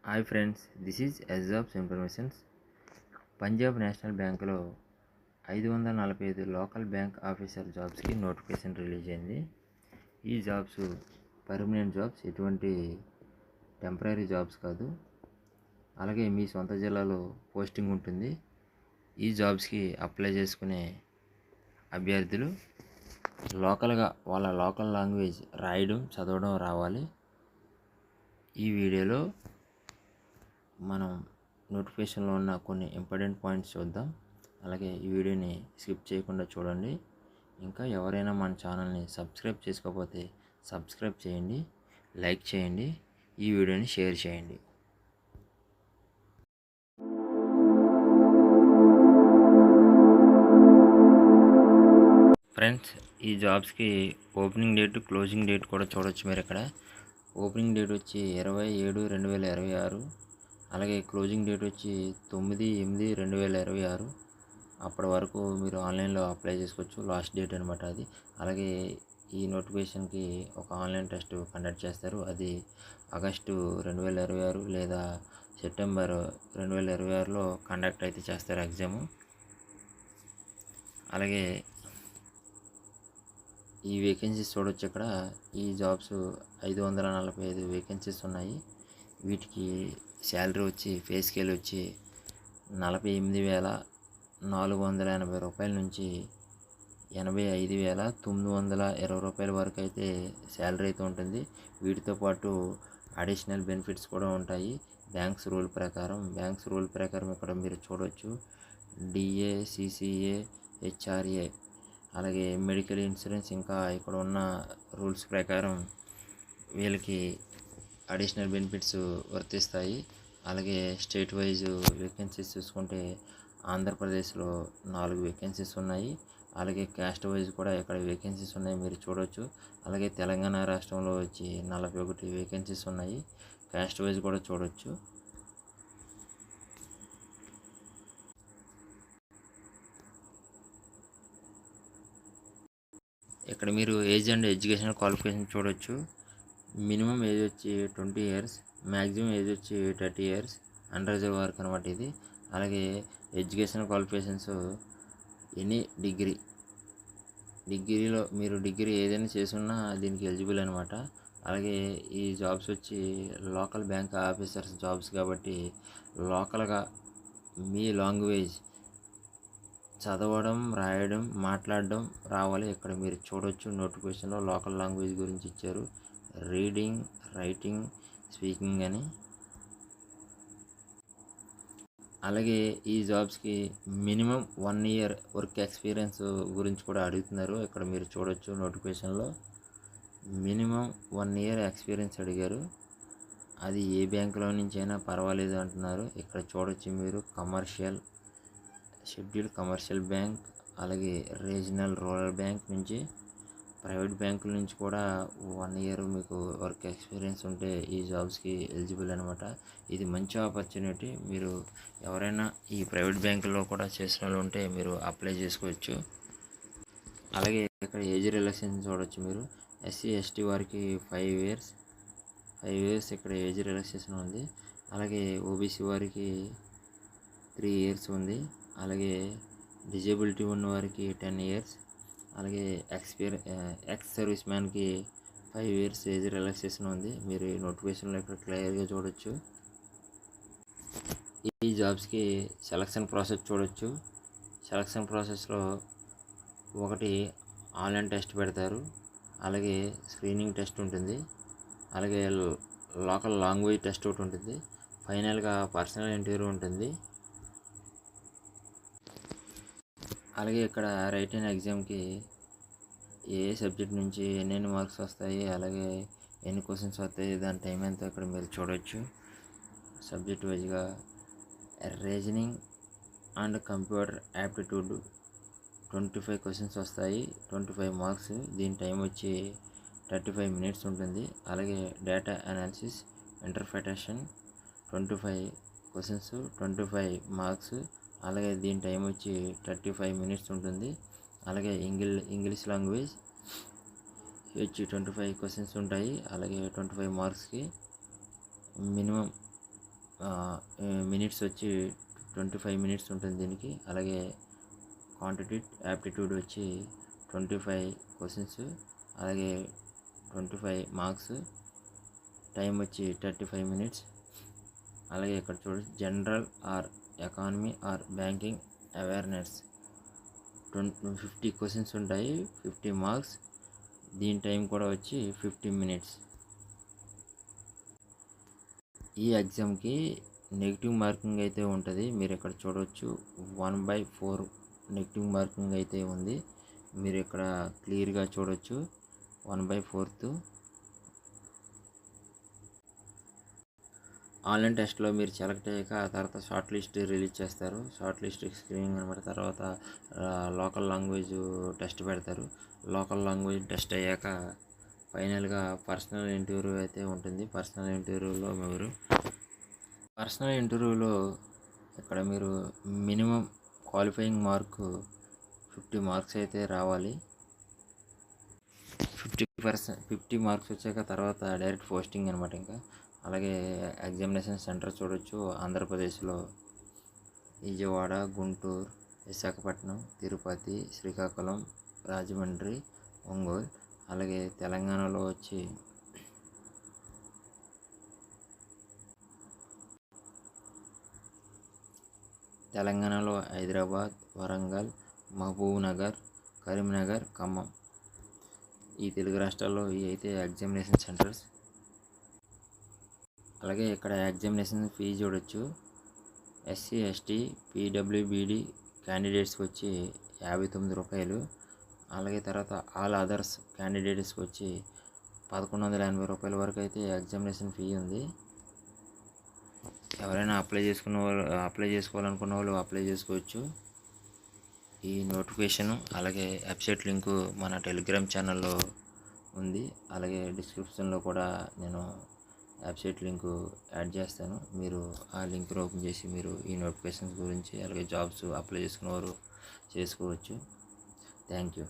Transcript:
Hi friends, this is jobs informations. Punjab national బ్యాంకులో 545 local bank officer జాబ్స్కి notification release అయింది. ఈ జాబ్స్ పర్మనెంట్ జాబ్స్, ఎటువంటి టెంపరీ జాబ్స్ కాదు. అలాగే మీ సొంత జిల్లాలో పోస్టింగ్ ఉంటుంది. ఈ జాబ్స్కి అప్లై చేసుకునే అభ్యర్థులు లోకల్గా వాళ్ళ లోకల్ లాంగ్వేజ్ రాయడం, చదవడం రావాలి. ఈ వీడియోలో మనం నోటిఫికేషన్లో ఉన్న కొన్ని ఇంపార్టెంట్ పాయింట్స్ చూద్దాం. అలాగే ఈ వీడియోని స్కిప్ చేయకుండా చూడండి. ఇంకా ఎవరైనా మన ఛానల్ని సబ్స్క్రైబ్ చేసుకోకపోతే సబ్స్క్రైబ్ చేయండి, లైక్ చేయండి, ఈ వీడియోని షేర్ చేయండి. ఫ్రెండ్స్, ఈ జాబ్స్కి ఓపెనింగ్ డేట్, క్లోజింగ్ డేట్ కూడా చూడొచ్చు మీరు ఇక్కడ. ఓపెనింగ్ డేట్ వచ్చి 27/7/2026, అలాగే క్లోజింగ్ డేట్ వచ్చి 9/8/2026. అప్పటి వరకు మీరు ఆన్లైన్లో అప్లై చేసుకోవచ్చు, లాస్ట్ డేట్ అనమాట అది. అలాగే ఈ నోటిఫికేషన్కి ఒక ఆన్లైన్ టెస్ట్ కండక్ట్ చేస్తారు. అది ఆగస్టు 2026 లేదా సెప్టెంబర్ 2026లో కండక్ట్ అయితే చేస్తారు ఎగ్జాము. అలాగే ఈ వేకెన్సీస్ చూడొచ్చు ఇక్కడ. ఈ జాబ్స్ 545 వేకెన్సీస్ ఉన్నాయి. వీటికి శాలరీ వచ్చి పే స్కేల్ వచ్చి 48,480 రూపాయల నుంచి 85,920 రూపాయల వరకు అయితే శాలరీ అయితే ఉంటుంది. వీటితో పాటు అడిషనల్ బెనిఫిట్స్ కూడా ఉంటాయి. బ్యాంక్స్ రూల్ ప్రకారం ఇక్కడ మీరు చూడవచ్చు. డిఏ, సిసిఏ, హెచ్ఆర్ఏ, అలాగే మెడికల్ ఇన్సూరెన్స్, ఇంకా ఇక్కడ ఉన్న రూల్స్ ప్రకారం వీళ్ళకి అడిషనల్ బెనిఫిట్స్ వర్తిస్తాయి. అలాగే స్టేట్ వైజ్ వేకెన్సీస్ చూసుకుంటే ఆంధ్రప్రదేశ్లో 4 వేకెన్సీస్ ఉన్నాయి. అలాగే క్యాస్ట్ వైజ్ కూడా ఇక్కడ వేకెన్సీస్ ఉన్నాయి, మీరు చూడవచ్చు. అలాగే తెలంగాణ రాష్ట్రంలో వచ్చి 41 వేకెన్సీస్ ఉన్నాయి. క్యాస్ట్ వైజ్ కూడా చూడవచ్చు. ఇక్కడ మీరు ఏజ్ అండ్ ఎడ్యుకేషన్ క్వాలిఫికేషన్ చూడొచ్చు. మినిమం ఏజ్ వచ్చి 20 ఇయర్స్, మ్యాక్సిమం ఏజ్ వచ్చి 30 ఇయర్స్. అండర్ రిజర్వ్ వర్క్ అనమాట ఇది. అలాగే ఎడ్యుకేషన్ క్వాలిఫికేషన్స్ ఎనీ డిగ్రీలో మీరు డిగ్రీ ఏదైనా చేసున్నా దీనికి ఎలిజిబుల్ అనమాట. అలాగే ఈ జాబ్స్ వచ్చి లోకల్ బ్యాంక్ ఆఫీసర్స్ జాబ్స్ కాబట్టి లోకల్గా మీ లాంగ్వేజ్ చదవడం, రాయడం, మాట్లాడడం రావాలి. ఇక్కడ మీరు చూడొచ్చు, నోటిఫికేషన్లో లోకల్ లాంగ్వేజ్ గురించి ఇచ్చారు. రీడింగ్, రైటింగ్, స్పీకింగ్ అని. అలాగే ఈ జాబ్స్కి మినిమం 1 ఇయర్ వర్క్ ఎక్స్పీరియన్స్ గురించి కూడా అడుగుతున్నారు. ఇక్కడ మీరు చూడొచ్చు, నోటిఫికేషన్లో మినిమం 1 ఇయర్ ఎక్స్పీరియన్స్ అడిగారు. అది ఏ బ్యాంకులో నుంచి అయినా పర్వాలేదు అంటున్నారు. ఇక్కడ చూడొచ్చు మీరు షెడ్యూల్ కమర్షియల్ బ్యాంక్, అలాగే రీజనల్ రూరల్ బ్యాంక్ నుంచి, ప్రైవేట్ బ్యాంకుల నుంచి కూడా 1 ఇయర్ మీకు వర్క్ ఎక్స్పీరియన్స్ ఉంటే ఈ జాబ్స్కి ఎలిజిబుల్ అనమాట. ఇది మంచి ఆపర్చునిటీ. మీరు ఎవరైనా ఈ ప్రైవేట్ బ్యాంకుల్లో కూడా చేసిన వాళ్ళు ఉంటే మీరు అప్లై చేసుకోవచ్చు. అలాగే ఇక్కడ ఏజ్ రిలాక్సేషన్ చూడవచ్చు మీరు. ఎస్సీ, ఎస్టీ వారికి 5 ఇయర్స్ ఇక్కడ ఏజ్ రిలాక్సేషన్ ఉంది. అలాగే ఓబీసీ వారికి 3 ఇయర్స్ ఉంది. అలాగే డిజేబిలిటీ ఉన్న వారికి 10 ఇయర్స్. అలాగే ఎక్స్ సర్వీస్ మ్యాన్కి 5 ఇయర్స్ ఏజ్ రిలాక్సేషన్ ఉంది. మీరు ఈ నోటిఫికేషన్లో ఇక్కడ క్లియర్గా చూడొచ్చు. ఈ జాబ్స్కి సెలక్షన్ ప్రాసెస్ చూడొచ్చు. సెలక్షన్ ప్రాసెస్లో ఒకటి ఆన్లైన్ టెస్ట్ పెడతారు, అలాగే స్క్రీనింగ్ టెస్ట్ ఉంటుంది, అలాగే లోకల్ లాంగ్వేజ్ టెస్ట్ ఒకటి ఉంటుంది, ఫైనల్గా పర్సనల్ ఇంటర్వ్యూ ఉంటుంది. అలాగే ఇక్కడ రైటింగ్ ఎగ్జామ్కి ఏ సబ్జెక్ట్ నుంచి ఎన్ని మార్క్స్ వస్తాయి, అలాగే ఎన్ని క్వశ్చన్స్ వస్తాయి, దాని టైం ఎంత ఇక్కడ మీరు చూడవచ్చు. సబ్జెక్ట్ వైజ్గా reasoning and computer aptitude 25 questions వస్తాయి, 25 మార్క్స్. దీని టైం వచ్చి 35 మినిట్స్ ఉంటుంది. అలాగే data analysis, interpretation 25 questions, 25 marks. అలాగే దీని టైం వచ్చి 35 మినిట్స్ ఉంటుంది. అలాగే ఇంగ్లీష్ లాంగ్వేజ్ వచ్చి 25 క్వశ్చన్స్ ఉంటాయి. అలాగే 25 మార్క్స్కి మినిమం మినిట్స్ వచ్చి 25 మినిట్స్ ఉంటుంది దీనికి. అలాగే క్వాంటిటీ యాప్టిట్యూడ్ వచ్చి 25 క్వశ్చన్స్, అలాగే 25 మార్క్స్. టైం వచ్చి 35 మినిట్స్. అలాగే ఇక్కడ చూడండి, general or economy or banking awareness 50 questions ఉంటాయి, 50 మార్క్స్. దీని టైం కూడా వచ్చి 15 మినిట్స్. ఈ ఎగ్జామ్కి నెగిటివ్ మార్కింగ్ అయితే ఉంటుంది. మీరు ఇక్కడ చూడవచ్చు 1/4 నెగిటివ్ మార్కింగ్ అయితే ఉంది. మీరు ఇక్కడ క్లియర్గా చూడవచ్చు 1/4. ఆన్లైన్ టెస్ట్లో మీరు సెలెక్ట్ అయ్యాక తర్వాత షార్ట్ లిస్ట్ రిలీజ్ చేస్తారు. షార్ట్ లిస్ట్ స్క్రీనింగ్ అనమాట. తర్వాత లోకల్ లాంగ్వేజ్ టెస్ట్ పెడతారు. లోకల్ లాంగ్వేజ్ టెస్ట్ అయ్యాక ఫైనల్గా పర్సనల్ ఇంటర్వ్యూ అయితే ఉంటుంది. పర్సనల్ ఇంటర్వ్యూలో ఇక్కడ మీరు మినిమం క్వాలిఫైయింగ్ మార్కు 50 మార్క్స్ అయితే రావాలి. 50 మార్క్స్ వచ్చాక తర్వాత డైరెక్ట్ పోస్టింగ్ అనమాట. ఇంకా అలాగే ఎగ్జామినేషన్ సెంటర్ చూడొచ్చు. ఆంధ్రప్రదేశ్లో విజయవాడ, గుంటూరు, విశాఖపట్నం, తిరుపతి, శ్రీకాకుళం, రాజమండ్రి, ఒంగోలు. అలాగే తెలంగాణలో వచ్చి హైదరాబాద్, వరంగల్, మహబూబ్నగర్, కరీంనగర్, ఖమ్మం. ఈ తెలుగు రాష్ట్రాల్లో ఇవి అయితే ఎగ్జామినేషన్ సెంటర్స్. అలాగే ఇక్కడ ఎగ్జామినేషన్ ఫీజు చూడొచ్చు. ఎస్సీ, ఎస్టీ, పీడబ్ల్యూబీడీ క్యాండిడేట్స్కి వచ్చి 59 రూపాయలు. అలాగే తర్వాత ఆల్ అదర్స్ క్యాండిడేట్స్కి వచ్చి 1180 రూపాయల వరకు అయితే ఎగ్జామినేషన్ ఫీ ఉంది. ఎవరైనా అప్లై చేసుకోవాలనుకున్న వాళ్ళు అప్లై చేసుకోవచ్చు. ఈ నోటిఫికేషను అలాగే వెబ్సైట్ లింకు మన టెలిగ్రామ్ ఛానల్లో ఉంది. అలాగే డిస్క్రిప్షన్లో కూడా నేను వెబ్సైట్ లింకు యాడ్ చేస్తాను. మీరు ఆ లింక్ను ఓపెన్ చేసి మీరు ఈ నోటిఫికేషన్స్ గురించి అలాగే జాబ్స్ అప్లై చేసుకునేవారు చేసుకోవచ్చు. Thank you.